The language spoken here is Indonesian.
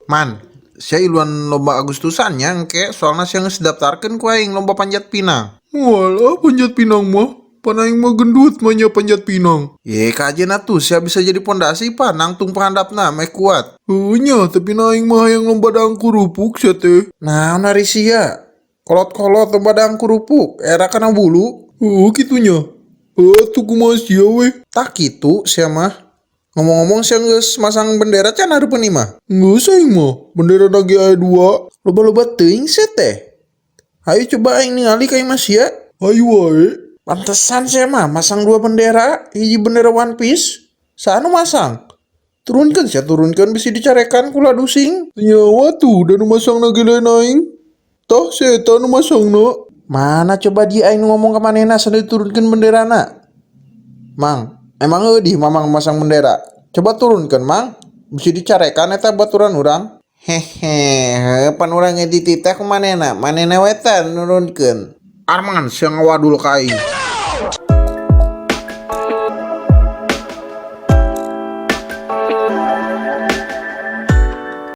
Man, saya iluan lomba Agustusan nyangke soalnya saya daftarkan ku aing lomba panjat pinang. Walah panjat pinang mah. Panaing mah gendut mahnya panjat pinang. Ye kajen atuh saya bisa jadi pondasi pa nangtung pahandapna meh kuat. Nya tapi naing mah yang lomba dangku rupuk sia teh. Nah nari sia. Kolot-kolot lomba dang kurupuk era kana bulu. Oh gitunya. Tuh kumaha sia weh. Tak gitu sia mah. Ngomong-ngomong saya geus masang bendera can hareupeun ieu mah. Nggak saing mah. Bendera lagi aya 2. Loba-loba teuing sia teh. Ayo coba aing ningali ka imah sia. Ayo wae. Pantesan saya mah masang 2 bendera, hiji bendera One Piece. Sanu masang. Turunkan saya turunkan bisa dicarekan kula dusing. Nyawa tuh dan masang na gila naing. Tah setan masang na. Mana coba dia aing ngomong ke manehna sambil turunkan bendera na. Mang, emang eudih mamang masang bendera. Coba turunkan mang. Bisa dicarekan eta baturan urang. Hehe, pan urang ngedit teh ku manehna. Manehna wetan nurunkeun. Arman siang wadul ka aing.